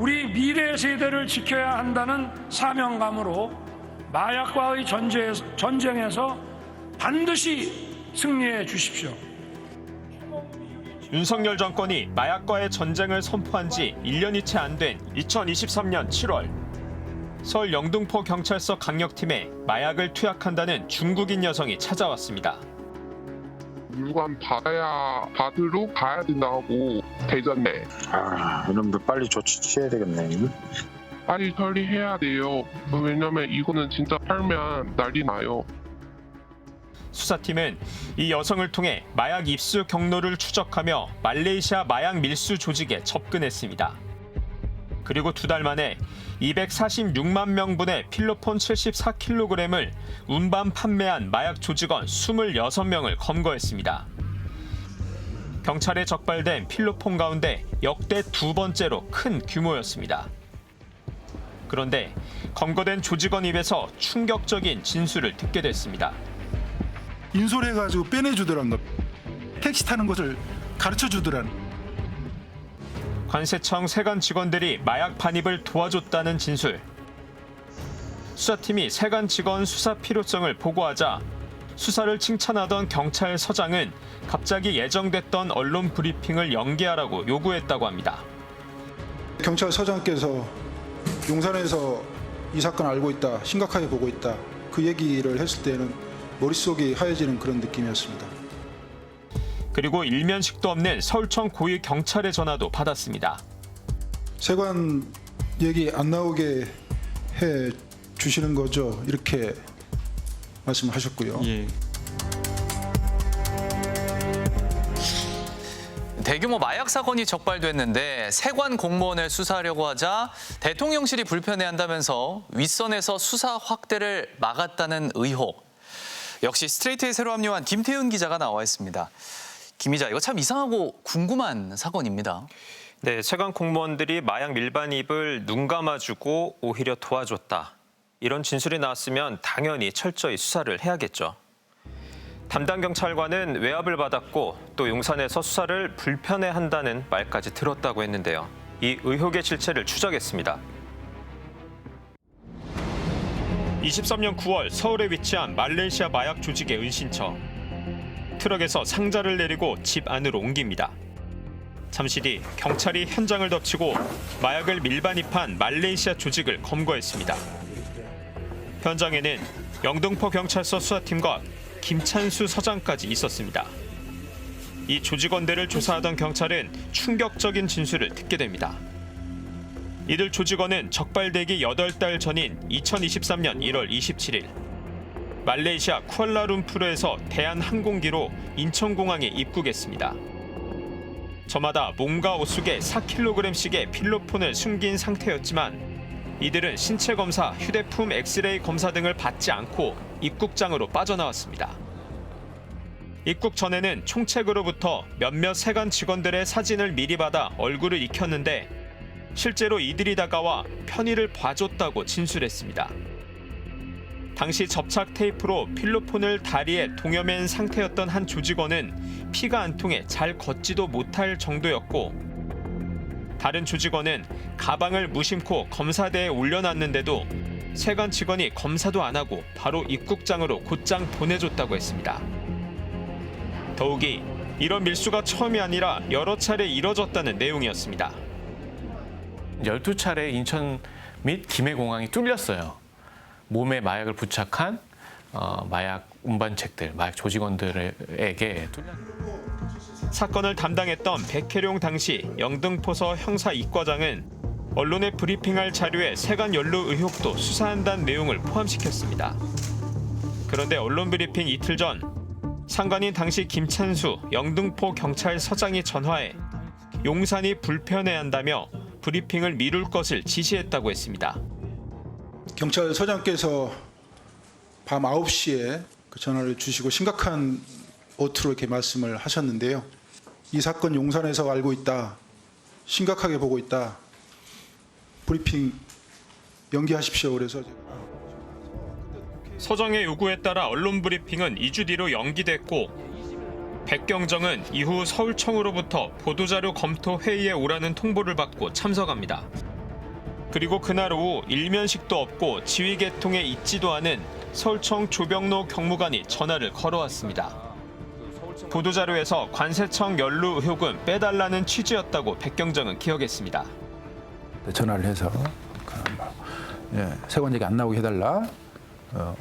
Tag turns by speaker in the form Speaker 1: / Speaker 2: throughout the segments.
Speaker 1: 우리 미래 세대를 지켜야 한다는 사명감으로 마약과의 전쟁에서 반드시 승리해 주십시오.
Speaker 2: 윤석열 정권이 마약과의 전쟁을 선포한 지 1년이 채 안 된 2023년 7월 서울 영등포 경찰서 강력팀에 마약을 투약한다는 중국인 여성이 찾아왔습니다.
Speaker 3: 물건 받으러 가야 된다고 대전에.
Speaker 4: 이놈들 빨리 조치 취해야 되겠네.
Speaker 3: 빨리 처리해야 돼요. 왜냐면 이거는 진짜 팔면 난리 나요.
Speaker 2: 수사팀은 이 여성을 통해 마약 입수 경로를 추적하며 말레이시아 마약 밀수 조직에 접근했습니다. 그리고 2달 만에 246만 명분의 필로폰 74kg을 운반 판매한 마약 조직원 26명을 검거했습니다. 경찰에 적발된 필로폰 가운데 역대 2번째로 큰 규모였습니다. 그런데 검거된 조직원 입에서 충격적인 진술을 듣게 됐습니다.
Speaker 5: 인솔해가지고 빼내주더란 거. 택시 타는 것을 가르쳐주더란.
Speaker 2: 관세청 세관 직원들이 마약 반입을 도와줬다는 진술. 수사팀이 세관 직원 수사 필요성을 보고하자 수사를 칭찬하던 경찰서장은 갑자기 예정됐던 언론 브리핑을 연기하라고 요구했다고 합니다.
Speaker 5: 경찰서장께서 용산에서 이 사건 알고 있다, 심각하게 보고 있다. 그 얘기를 했을 때는 머릿속이 하얘지는 그런 느낌이었습니다.
Speaker 2: 그리고 일면식도 없는 서울청 고위 경찰의 전화도 받았습니다.
Speaker 5: 세관 얘기 안 나오게 해 주시는 거죠. 이렇게 말씀하셨고요.
Speaker 6: 예. 대규모 마약 사건이 적발됐는데 세관 공무원을 수사하려고 하자 대통령실이 불편해한다면서 윗선에서 수사 확대를 막았다는 의혹. 역시 스트레이트에 새로 합류한 김태훈 기자가 나와 있습니다. 김 기자, 이거 참 이상하고 궁금한 사건입니다.
Speaker 7: 네, 세관 공무원들이 마약 밀반입을 눈 감아주고 오히려 도와줬다. 이런 진술이 나왔으면 당연히 철저히 수사를 해야겠죠. 담당 경찰관은 외압을 받았고 또 용산에서 수사를 불편해한다는 말까지 들었다고 했는데요. 이 의혹의 실체를 추적했습니다.
Speaker 2: 23년 9월 서울에 위치한 말레이시아 마약 조직의 은신처. 트럭에서 상자를 내리고 집 안으로 옮깁니다. 잠시 뒤 경찰이 현장을 덮치고 마약을 밀반입한 말레이시아 조직을 검거했습니다. 현장에는 영등포 경찰서 수사팀과 김찬수 서장까지 있었습니다. 이 조직원들을 조사하던 경찰은 충격적인 진술을 듣게 됩니다. 이들 조직원은 적발되기 8달 전인 2023년 1월 27일 말레이시아 쿠알라룸푸르에서 대한항공기로 인천공항에 입국했습니다. 저마다 몸과 옷 속에 4kg씩의 필로폰을 숨긴 상태였지만 이들은 신체 검사, 휴대폰 엑스레이 검사 등을 받지 않고 입국장으로 빠져나왔습니다. 입국 전에는 총책으로부터 몇몇 세관 직원들의 사진을 미리 받아 얼굴을 익혔는데 실제로 이들이 다가와 편의를 봐줬다고 진술했습니다. 당시 접착 테이프로 필로폰을 다리에 동여맨 상태였던 한 조직원은 피가 안 통해 잘 걷지도 못할 정도였고 다른 조직원은 가방을 무심코 검사대에 올려놨는데도 세관 직원이 검사도 안 하고 바로 입국장으로 곧장 보내줬다고 했습니다. 더욱이 이런 밀수가 처음이 아니라 여러 차례 이뤄졌다는 내용이었습니다.
Speaker 8: 12차례 인천 및 김해공항이 뚫렸어요. 몸에 마약을 부착한 마약 운반책들, 마약 조직원들에게
Speaker 2: 사건을 담당했던 백혜룡 당시 영등포서 형사 이과장은 언론에 브리핑할 자료에 세관 연루 의혹도 수사한다는 내용을 포함시켰습니다. 그런데 언론 브리핑 이틀 전 상관인 당시 김찬수 영등포 경찰서장이 전화해 용산이 불편해한다며 브리핑을 미룰 것을 지시했다고 했습니다.
Speaker 5: 경찰서장께서 밤 9시에 그 전화를 주시고 심각한 어투로 이렇게 말씀을 하셨는데요. 이 사건 용산에서 알고 있다. 심각하게 보고 있다. 브리핑 연기하십시오. 그래서
Speaker 2: 서장의 요구에 따라 언론 브리핑은 2주 뒤로 연기됐고 백경정은 이후 서울청으로부터 보도자료 검토 회의에 오라는 통보를 받고 참석합니다. 그리고 그날 오후 일면식도 없고 지휘 계통에 있지도 않은 서울청 조병로 경무관이 전화를 걸어왔습니다. 보도자료에서 관세청 연루 의혹은 빼달라는 취지였다고 백경정은 기억했습니다.
Speaker 9: 전화를 해서 세관 얘기 안 나오게 해달라.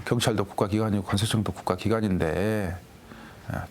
Speaker 9: 경찰도 국가기관이고 관세청도 국가기관인데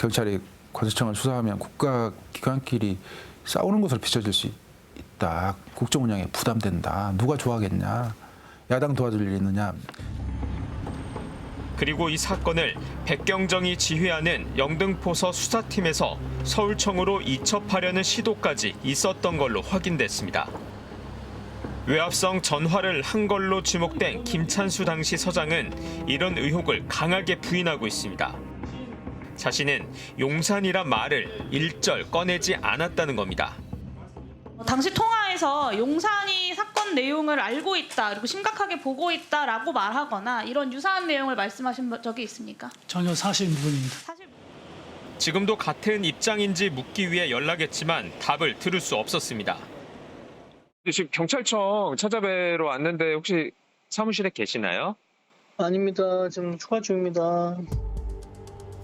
Speaker 9: 경찰이 관세청을 수사하면 국가기관끼리 싸우는 것으로 비춰질 수 있다. 국정 운영에 부담된다. 누가 좋아하겠냐. 야당 도와줄 일 있느냐.
Speaker 2: 그리고 이 사건을 백경정이 지휘하는 영등포서 수사팀에서 서울청으로 이첩하려는 시도까지 있었던 걸로 확인됐습니다. 외압성 전화를 한 걸로 지목된 김찬수 당시 서장은 이런 의혹을 강하게 부인하고 있습니다. 자신은 용산이란 말을 일절 꺼내지 않았다는 겁니다.
Speaker 10: 당시 통화에서 용산이 사건 내용을 알고 있다, 그리고 심각하게 보고 있다라고 말하거나 이런 유사한 내용을 말씀하신 적이 있습니까?
Speaker 1: 전혀 사실 무근입니다.
Speaker 2: 지금도 같은 입장인지 묻기 위해 연락했지만 답을 들을 수 없었습니다.
Speaker 7: 지금 경찰청 찾아뵈러 왔는데 혹시 사무실에 계시나요?
Speaker 11: 아닙니다. 지금 휴가 중입니다.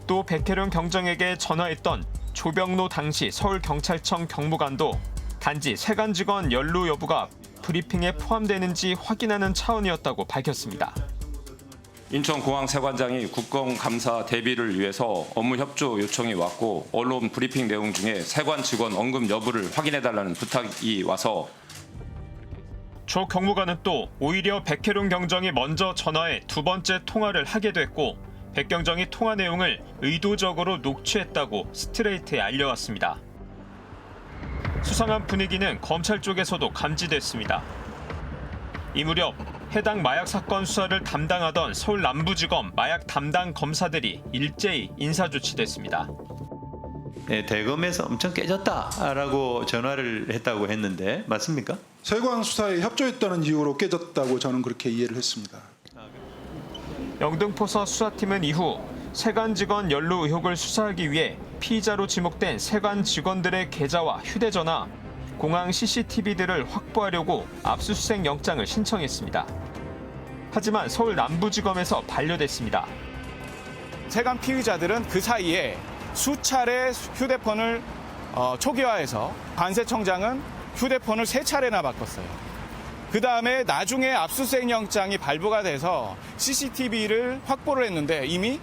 Speaker 2: 또 백혜련 경정에게 전화했던 조병로 당시 서울경찰청 경무관도 단지 세관 직원 연루 여부가 브리핑에 포함되는지 확인하는 차원이었다고 밝혔습니다.
Speaker 12: 인천공항 세관장이 국정감사 대비를 위해서 업무 협조 요청이 왔고 언론 브리핑 내용 중에 세관 직원 언급 여부를 확인해달라는 부탁이 와서
Speaker 2: 조 경무관은 또 오히려 백혜련 경정이 먼저 전화해 두 번째 통화를 하게 됐고 백경정이 통화 내용을 의도적으로 녹취했다고 스트레이트에 알려왔습니다. 수상한 분위기는 검찰 쪽에서도 감지됐습니다. 이 무렵 해당 마약 사건 수사를 담당하던 서울 남부지검 마약 담당 검사들이 일제히 인사조치됐습니다.
Speaker 13: 네, 대검에서 엄청 깨졌다라고 전화를 했다고 했는데 맞습니까?
Speaker 5: 세관 수사에 협조했다는 이유로 깨졌다고 저는 그렇게 이해를 했습니다.
Speaker 2: 영등포서 수사팀은 이후 세관 직원 연루 의혹을 수사하기 위해 피의자로 지목된 세관 직원들의 계좌와 휴대전화, 공항 CCTV들을 확보하려고 압수수색 영장을 신청했습니다. 하지만 서울 남부지검에서 반려됐습니다.
Speaker 14: 세관 피의자들은 그 사이에 수차례 휴대폰을 초기화해서 관세청장은 휴대폰을 3차례나 바꿨어요. 그 다음에 나중에 압수수색 영장이 발부가 돼서 CCTV를 확보를 했는데 이미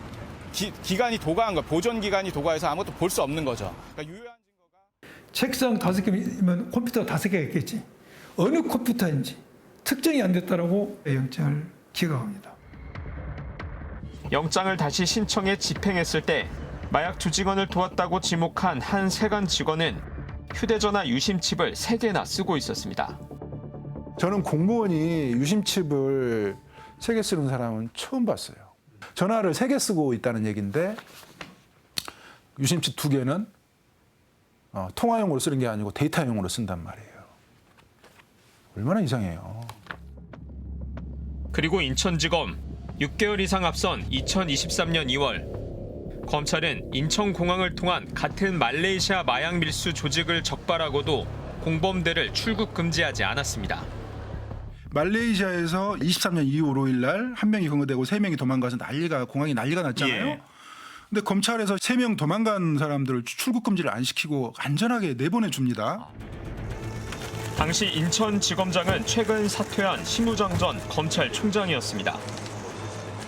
Speaker 14: 기간이 도과한 거, 보존 기간이 도과해서 아무것도 볼 수 없는 거죠. 그러니까 유효한 증거가
Speaker 1: 책상 5개면 컴퓨터 5개가 있겠지. 어느 컴퓨터인지 특정이 안 됐다라고 영장을 기각합니다.
Speaker 2: 영장을 다시 신청해 집행했을 때 마약 조직원을 도왔다고 지목한 한 세관 직원은 휴대전화 유심칩을 3개나 쓰고 있었습니다.
Speaker 9: 저는 공무원이 유심칩을 3개 쓰는 사람은 처음 봤어요. 전화를 3개 쓰고 있다는 얘기인데 유심칩 2개는 통화용으로 쓰는 게 아니고 데이터용으로 쓴단 말이에요. 얼마나 이상해요.
Speaker 2: 그리고 인천지검 6개월 이상 앞선 2023년 2월 검찰은 인천공항을 통한 같은 말레이시아 마약 밀수 조직을 적발하고도 공범들을 출국 금지하지 않았습니다.
Speaker 5: 말레이시아에서 23년 2월 5일 날 1명이 검거되고 3명이 도망가서 공항이 난리가 났잖아요. 근데 검찰에서 3명 도망간 사람들을 출국 금지를 안 시키고 안전하게 내보내줍니다.
Speaker 2: 당시 인천지검장은 최근 사퇴한 심우정 전 검찰총장이었습니다.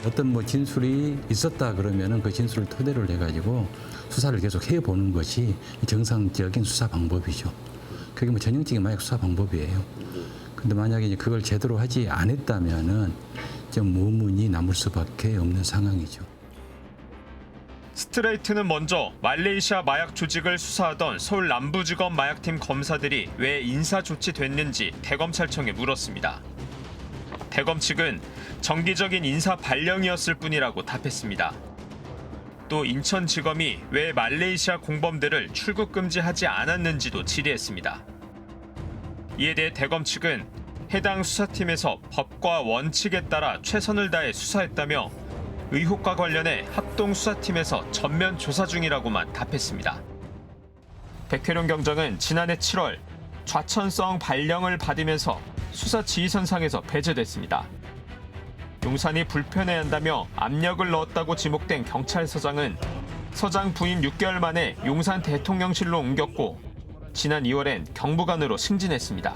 Speaker 15: 어떤 진술이 있었다 그러면은 그 진술을 토대로 해가지고 수사를 계속 해보는 것이 정상적인 수사 방법이죠. 그게 전형적인 마약 수사 방법이에요. 근데 만약에 이제 그걸 제대로 하지 않았다면은 좀 의문이 남을 수밖에 없는 상황이죠.
Speaker 2: 스트레이트는 먼저 말레이시아 마약 조직을 수사하던 서울 남부지검 마약팀 검사들이 왜 인사조치됐는지 대검찰청에 물었습니다. 대검 측은 정기적인 인사 발령이었을 뿐이라고 답했습니다. 또 인천지검이 왜 말레이시아 공범들을 출국 금지하지 않았는지도 질의했습니다. 이에 대해 대검 측은 해당 수사팀에서 법과 원칙에 따라 최선을 다해 수사했다며 의혹과 관련해 합동수사팀에서 전면 조사 중이라고만 답했습니다. 백혜련 경정은 지난해 7월 좌천성 발령을 받으면서 수사 지휘선상에서 배제됐습니다. 용산이 불편해한다며 압력을 넣었다고 지목된 경찰서장은 서장 부임 6개월 만에 용산 대통령실로 옮겼고 지난 2월엔 경무관으로 승진했습니다.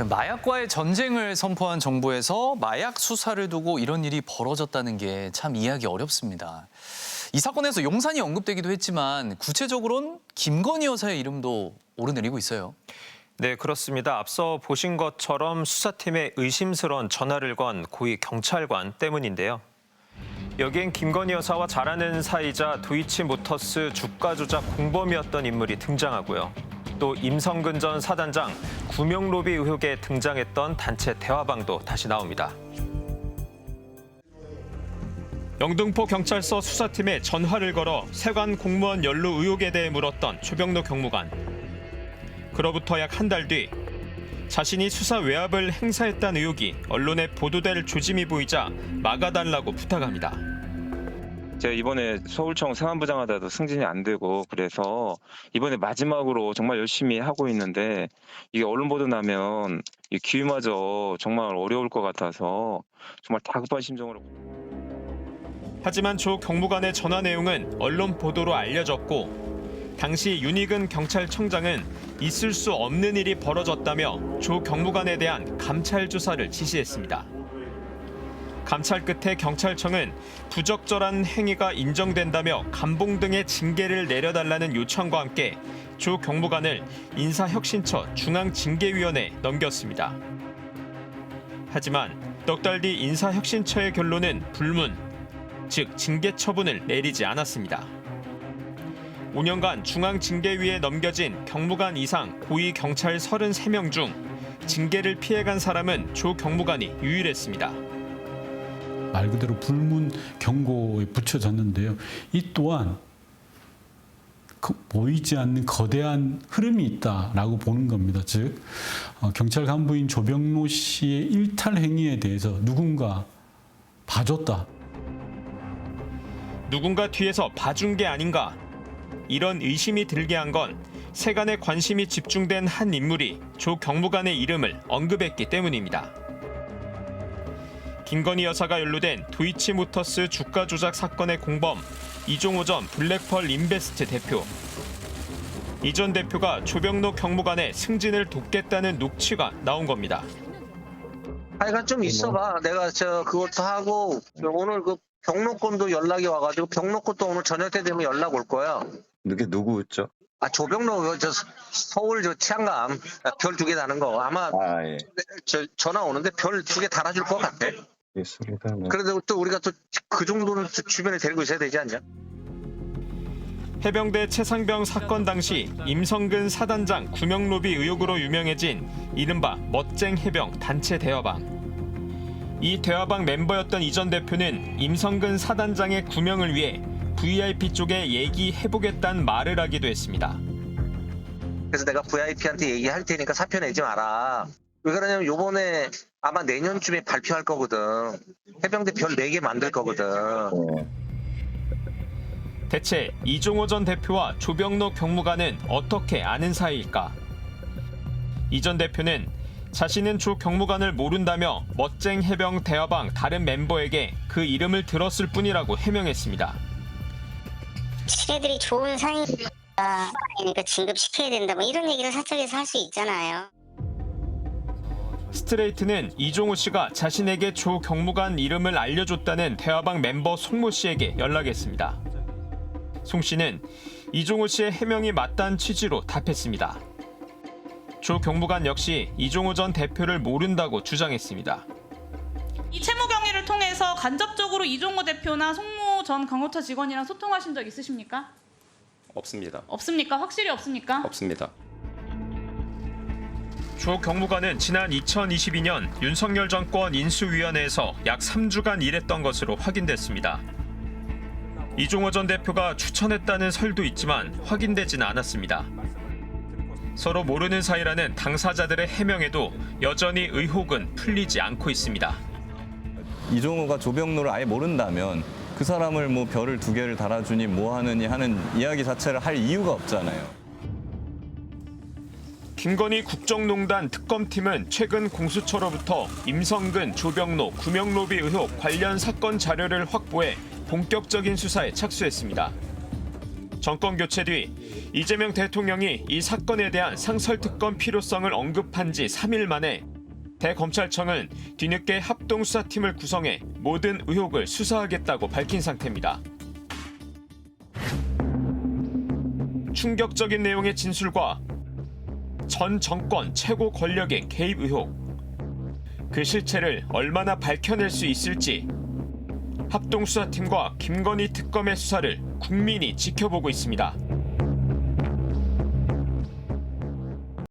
Speaker 6: 마약과의 전쟁을 선포한 정부에서 마약 수사를 두고 이런 일이 벌어졌다는 게 참 이해하기 어렵습니다. 이 사건에서 용산이 언급되기도 했지만 구체적으로는 김건희 여사의 이름도 오르내리고 있어요.
Speaker 7: 네, 그렇습니다. 앞서 보신 것처럼 수사팀에 의심스러운 전화를 건 고위 경찰관 때문인데요. 여기엔 김건희 여사와 잘 아는 사이자 도이치모터스 주가 조작 공범이었던 인물이 등장하고요. 또 임성근 전 사단장 구명로비 의혹에 등장했던 단체 대화방도 다시 나옵니다.
Speaker 2: 영등포 경찰서 수사팀에 전화를 걸어 세관 공무원 연루 의혹에 대해 물었던 조병로 경무관. 그로부터 약 한 달 뒤 자신이 수사 외압을 행사했다는 의혹이 언론에 보도될 조짐이 보이자 막아달라고 부탁합니다.
Speaker 16: 제가 이번에 서울청 세관부장 하다도 승진이 안 되고 그래서 이번에 마지막으로 정말 열심히 하고 있는데 이게 언론 보도 나면 이 기회마저 정말 어려울 것 같아서 정말 다급한 심정으로.
Speaker 2: 하지만 조 경무관의 전화 내용은 언론 보도로 알려졌고 당시 윤익은 경찰청장은 있을 수 없는 일이 벌어졌다며 조 경무관에 대한 감찰 조사를 지시했습니다. 감찰 끝에 경찰청은 부적절한 행위가 인정된다며 감봉 등의 징계를 내려달라는 요청과 함께 조 경무관을 인사혁신처 중앙징계위원회에 넘겼습니다. 하지만 넉 달 뒤 인사혁신처의 결론은 불문, 즉 징계 처분을 내리지 않았습니다. 5년간 중앙징계위에 넘겨진 경무관 이상 고위 경찰 33명 중 징계를 피해간 사람은 조 경무관이 유일했습니다.
Speaker 17: 말 그대로 불문 경고에 붙여졌는데요. 이 또한 보이지 않는 거대한 흐름이 있다라고 보는 겁니다. 즉 경찰 간부인 조병로 씨의 일탈 행위에 대해서 누군가 봐줬다.
Speaker 2: 누군가 뒤에서 봐준 게 아닌가. 이런 의심이 들게 한 건 세간의 관심이 집중된 한 인물이 조 경무관의 이름을 언급했기 때문입니다. 김건희 여사가 연루된 도이치모터스 주가 조작 사건의 공범 이종호 전 블랙펄 인베스트 대표. 이 전 대표가 조병로 경무관의 승진을 돕겠다는 녹취가 나온 겁니다.
Speaker 11: 하여간 좀 있어봐. 내가 그것도 하고 오늘 그 병로권도 연락이 와가지고 병로권도 오늘 저녁 때 되면 연락 올 거야.
Speaker 18: 그게 누구였죠?
Speaker 11: 조병로 서울 치안감 별 2개 다는 거 아마
Speaker 18: 예.
Speaker 11: 전화 오는데 별 2개 달아줄 것 같아.
Speaker 18: 예술이다. 네.
Speaker 11: 그래도 또 우리가 또 그 정도는 주변에 데리고 있어야 되지 않냐?
Speaker 2: 해병대 최상병 사건 당시 임성근 사단장 구명로비 의혹으로 유명해진 이른바 멋쟁 해병 단체 대화방. 이 대화방 멤버였던 이 전 대표는 임성근 사단장의 구명을 위해 VIP 쪽에 얘기해보겠다는 말을 하기도 했습니다.
Speaker 11: 그래서 내가 VIP한테 얘기할 테니까 사표 내지 마라. 왜 그러냐면 요번에 아마 내년쯤에 발표할 거거든. 해병대 별 4개 만들 거거든.
Speaker 2: 대체 이종호 전 대표와 조병로 경무관은 어떻게 아는 사이일까? 이 전 대표는 자신은 조 경무관을 모른다며 멋쟁 해병 대화방 다른 멤버에게 그 이름을 들었을 뿐이라고 해명했습니다.
Speaker 19: 지네들이 좋은 사이니까 진급시켜야 된다 뭐 이런 얘기를 사적에서 할 수 있잖아요.
Speaker 2: 스트레이트는 이종호 씨가 자신에게 조 경무관 이름을 알려줬다는 대화방 멤버 송모 씨에게 연락했습니다. 송 씨는 이종호 씨의 해명이 맞다는 취지로 답했습니다. 조 경무관 역시 이종호 전 대표를 모른다고 주장했습니다.
Speaker 10: 이 채무 경위를 통해서 간접적으로 이종호 대표나 송모 전 경호처 직원이랑 소통하신 적 있으십니까?
Speaker 12: 없습니다.
Speaker 10: 없습니까? 확실히 없습니까?
Speaker 12: 없습니다.
Speaker 2: 조 경무관은 지난 2022년 윤석열 정권 인수위원회에서 약 3주간 일했던 것으로 확인됐습니다. 이종호 전 대표가 추천했다는 설도 있지만 확인되지는 않았습니다. 서로 모르는 사이라는 당사자들의 해명에도 여전히 의혹은 풀리지 않고 있습니다.
Speaker 20: 이종호가 조병로를 아예 모른다면 그 사람을 뭐 별을 2개를 달아주니 뭐 하느니 하는 이야기 자체를 할 이유가 없잖아요.
Speaker 2: 김건희 국정농단 특검팀은 최근 공수처로부터 임성근, 조병로, 구명로비 의혹 관련 사건 자료를 확보해 본격적인 수사에 착수했습니다. 정권 교체 뒤 이재명 대통령이 이 사건에 대한 상설특검 필요성을 언급한 지 3일 만에 대검찰청은 뒤늦게 합동수사팀을 구성해 모든 의혹을 수사하겠다고 밝힌 상태입니다. 충격적인 내용의 진술과 전 정권 최고 권력의 개입 의혹, 그 실체를 얼마나 밝혀낼 수 있을지 합동수사팀과 김건희 특검의 수사를 국민이 지켜보고 있습니다.